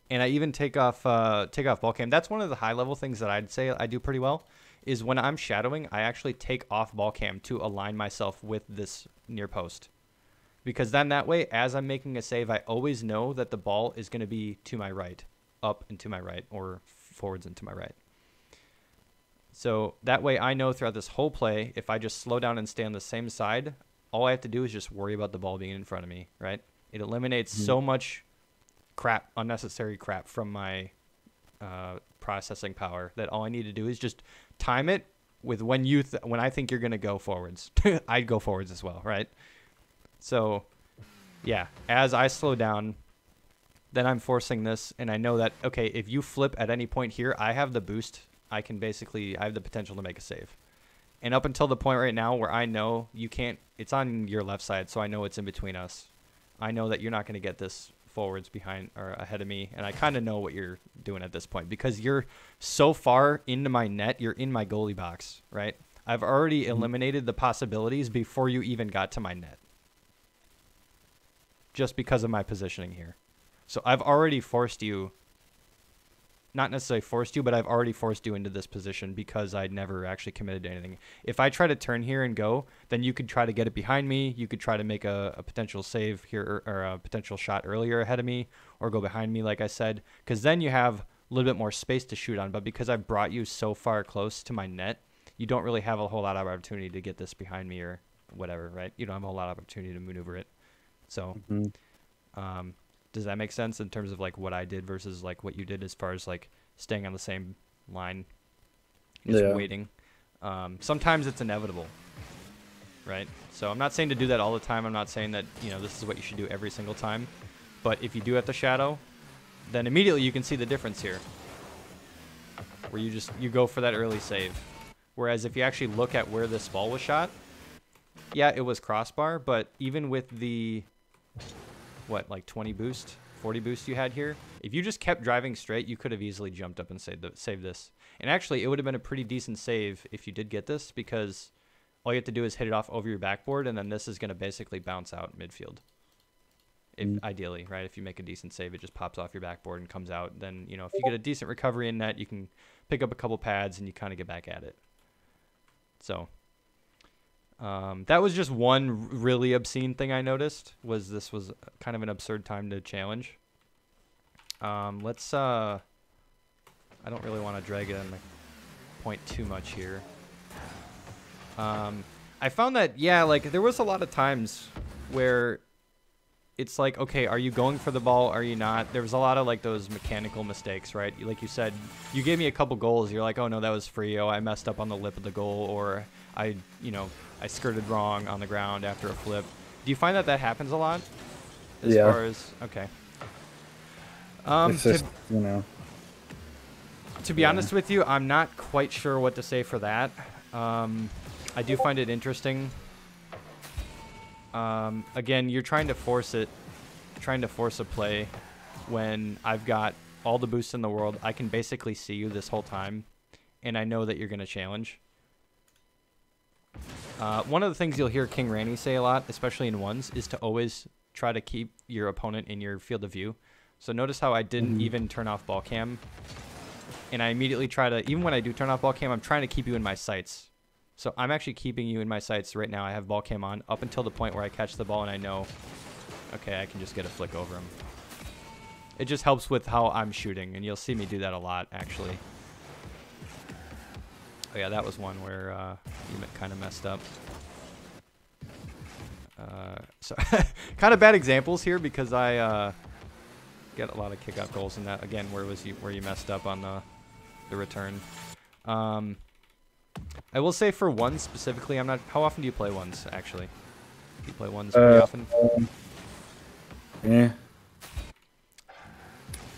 and I even take off ball cam. That's one of the high level things that I'd say I do pretty well, is when I'm shadowing, I actually take off ball cam to align myself with this near post. Because then that way, as I'm making a save, I always know that the ball is going to be to my right, up and to my right, or forwards and to my right. So that way I know throughout this whole play, if I just slow down and stay on the same side, all I have to do is just worry about the ball being in front of me, right? It eliminates so much crap, unnecessary crap from my processing power, that all I need to do is just time it with when I think you're going to go forwards. I'd go forwards as well, right? So, yeah, as I slow down, then I'm forcing this, and I know that, okay, if you flip at any point here, I have the boost. I have the potential to make a save. And up until the point right now where I know you can't, it's on your left side, so I know it's in between us. I know that you're not going to get this forwards behind or ahead of me, and I kind of know what you're doing at this point because you're so far into my net, you're in my goalie box, right? I've already eliminated the possibilities before you even got to my net, just because of my positioning here. So I've already forced you, not necessarily forced you, but I've already forced you into this position because I never actually committed to anything. If I try to turn here and go, then you could try to get it behind me. You could try to make a potential save here, or a potential shot earlier ahead of me, or go behind me, like I said, because then you have a little bit more space to shoot on. But because I've brought you so far close to my net, you don't really have a whole lot of opportunity to get this behind me or whatever, right? You don't have a whole lot of opportunity to maneuver it. So does that make sense in terms of like what I did versus like what you did as far as like staying on the same line, just waiting? Sometimes it's inevitable, right? So I'm not saying to do that all the time. I'm not saying that, this is what you should do every single time. But if you do have to shadow, then immediately you can see the difference here, where you go for that early save. Whereas if you actually look at where this ball was shot, yeah, it was crossbar, but even with the like 20 boost, 40 boost you had here, if you just kept driving straight, you could have easily jumped up and saved this. And actually, it would have been a pretty decent save if you did get this, because all you have to do is hit it off over your backboard, and then this is going to basically bounce out midfield. Ideally, right? If you make a decent save, it just pops off your backboard and comes out. Then, if you get a decent recovery in net, you can pick up a couple pads and you kind of get back at it. So that was just one really obscene thing I noticed, this was kind of an absurd time to challenge. I don't really want to drag it on the point too much here. I found that, like there was a lot of times where it's like, okay, are you going for the ball? Are you not? There was a lot of like those mechanical mistakes, right? Like you said, you gave me a couple goals. You're like, oh no, that was free. Oh, I messed up on the lip of the goal, or I skirted wrong on the ground after a flip. Do you find that happens a lot? As far as, okay. It's just, To be honest with you, I'm not quite sure what to say for that. I do find it interesting. Again, you're trying to force a play. when I've got all the boosts in the world. I can basically see you this whole time, and I know that you're going to challenge. One of the things you'll hear King Randy say a lot, especially in ones, is to always try to keep your opponent in your field of view. So notice how I didn't even turn off ball cam. And I immediately try to, even when I do turn off ball cam, I'm trying to keep you in my sights. So I'm actually keeping you in my sights right now. I have ball cam on up until the point where I catch the ball and I know, okay, I can just get a flick over him. It just helps with how I'm shooting, and you'll see me do that a lot, actually. Oh yeah, that was one where you kind of messed up. So kind of bad examples here because I get a lot of kick-out goals in that. Again, where you messed up on the return. I will say for ones specifically, I'm not. How often do you play ones actually? Do you play ones pretty often? Yeah.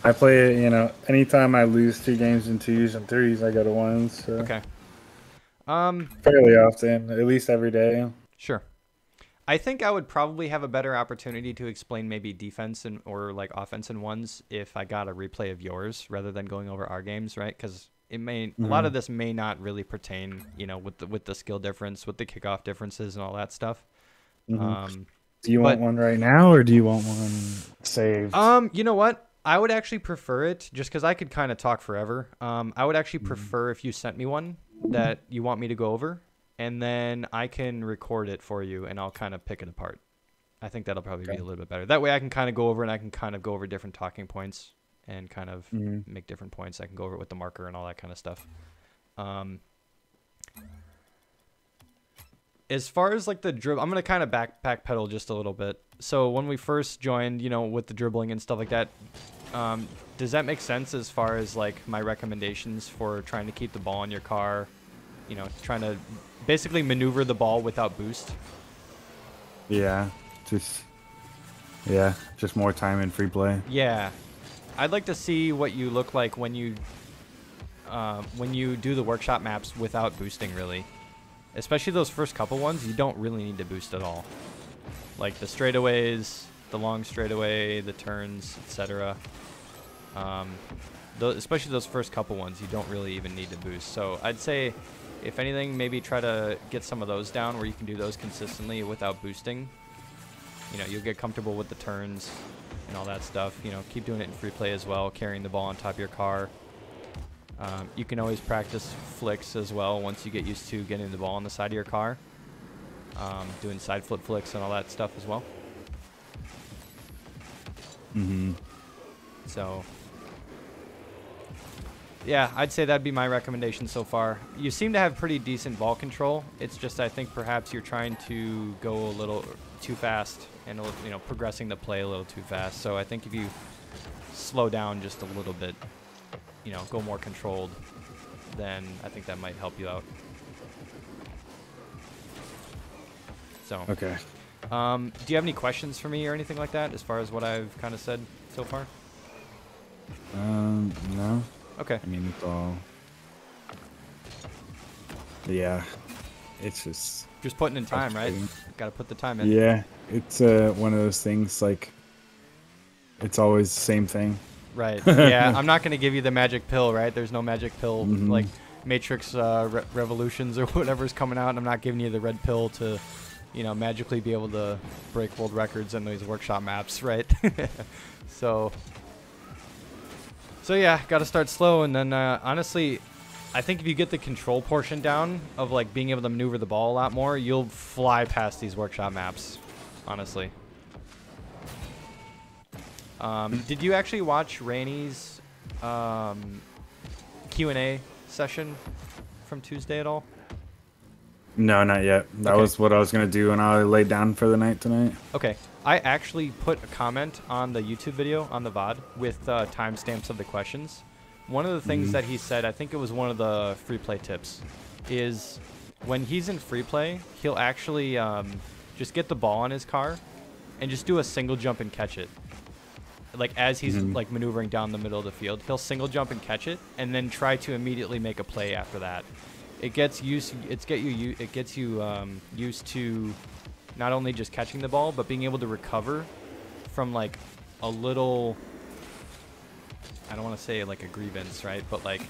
I play it, you know, anytime I lose 2 games in 2s and 3s, I go to ones. So. Okay. Fairly often, at least every day. Sure. I think I would probably have a better opportunity to explain maybe defense or like offense in ones if I got a replay of yours rather than going over our games, right? Because it may a lot of this may not really pertain, you know, with the skill difference, with the kickoff differences and all that stuff. Do you want one right now, or do you want one saved? You know what? I would actually prefer it just because I could kind of talk forever. I would actually prefer if you sent me one that you want me to go over, and then I can record it for you, and I'll kind of pick it apart. I think that'll probably be a little bit better. That way I can kind of go over, and I can kind of go over different talking points and kind of make different points. I can go over it with the marker and all that kind of stuff. As far as like the dribble, I'm going to kind of backpedal just a little bit. So when we first joined, you know, with the dribbling and stuff like that, does that make sense as far as like my recommendations for trying to keep the ball in your car, you know, trying to basically maneuver the ball without boost? Yeah, just more time in free play. Yeah. I'd like to see what you look like when you do the workshop maps without boosting, really. Especially those first couple ones, you don't really need to boost at all. Like the straightaways, the long straightaway, the turns, etc. Especially those first couple ones, you don't really even need to boost. So I'd say, if anything, maybe try to get some of those down where you can do those consistently without boosting. You know, you'll get comfortable with the turns and all that stuff. You know, keep doing it in free play as well, carrying the ball on top of your car. You can always practice flicks as well once you get used to getting the ball on the side of your car. Doing side flip flicks and all that stuff as well. So, yeah, I'd say that'd be my recommendation so far. You seem to have pretty decent ball control. It's just I think perhaps you're trying to go a little too fast and, you know, progressing the play a little too fast. So I think if you slow down just a little bit, you know, go more controlled, then I think that might help you out. So, okay. Do you have any questions for me or anything like that as far as what I've kind of said so far? No. Okay. I mean, it's all. Yeah, it's just putting in time, right? Got to put the time in. Yeah, it's one of those things. Like, it's always the same thing. Right. Yeah, I'm not going to give you the magic pill, right? There's no magic pill like Matrix Revolutions or whatever's coming out. I'm not giving you the red pill to, you know, magically be able to break world records in these workshop maps, right? So yeah, got to start slow, and then honestly, I think if you get the control portion down of like being able to maneuver the ball a lot more, you'll fly past these workshop maps, honestly. Did you actually watch Rainey's Q&A session from Tuesday at all? No, not yet. That was what I was going to do when I laid down for the night tonight. Okay. I actually put a comment on the YouTube video on the VOD with timestamps of the questions. One of the things that he said, I think it was one of the free play tips, is when he's in free play, he'll actually just get the ball on his car and just do a single jump and catch it. Like as he's like maneuvering down the middle of the field, he'll single jump and catch it, and then try to immediately make a play after that. It gets you used to not only just catching the ball, but being able to recover from like a little I don't want to say like a grievance, right? But like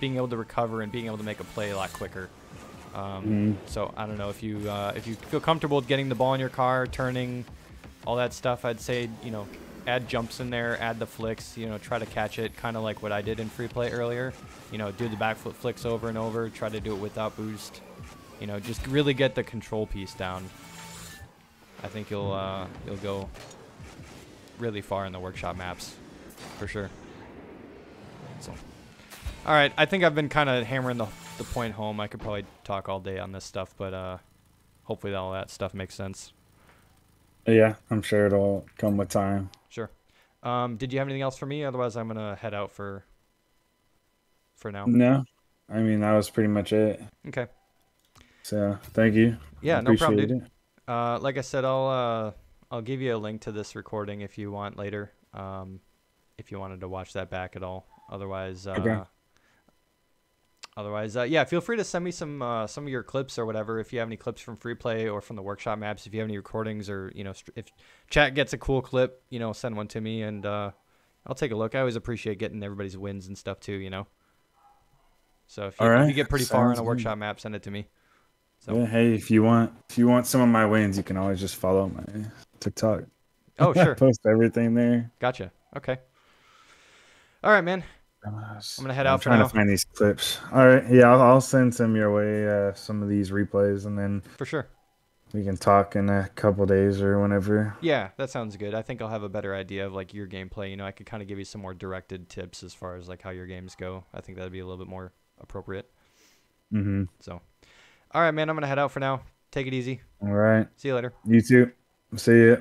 being able to recover and being able to make a play a lot quicker. So I don't know if you feel comfortable with getting the ball in your car, turning, all that stuff. I'd say, you know, add jumps in there, add the flicks, you know, try to catch it, kind of like what I did in free play earlier. You know, do the backflip flicks over and over, try to do it without boost. You know, just really get the control piece down. I think you'll go really far in the workshop maps, for sure. So, all right, I think I've been kind of hammering the point home. I could probably talk all day on this stuff, but hopefully all that stuff makes sense. Yeah, I'm sure it'll come with time. Sure. Did you have anything else for me? Otherwise, I'm gonna head out for now. No, I mean that was pretty much it. Okay. So thank you. Yeah, I no problem, appreciate dude. it. Like I said, I'll give you a link to this recording if you want later. If you wanted to watch that back at all. Otherwise, Okay. Yeah, feel free to send me some of your clips or whatever. If you have any clips from free play or from the workshop maps, if you have any recordings, or you know, if chat gets a cool clip, you know, send one to me and I'll take a look. I always appreciate getting everybody's wins and stuff too, you know. So if you get pretty far on a workshop map, send it to me. So. Yeah, hey, if you want some of my wins, you can always just follow my TikTok. Oh, sure. Post everything there. Gotcha. Okay. All right, man. I'm gonna head out for now. I'm trying to find these clips. All right, yeah, I'll send some your way. Some of these replays, and then for sure we can talk in a couple days or whenever. Yeah, that sounds good. I think I'll have a better idea of like your gameplay. You know, I could kind of give you some more directed tips as far as like how your games go. I think that'd be a little bit more appropriate. So, all right, man. I'm gonna head out for now. Take it easy. All right. See you later. You too. See ya.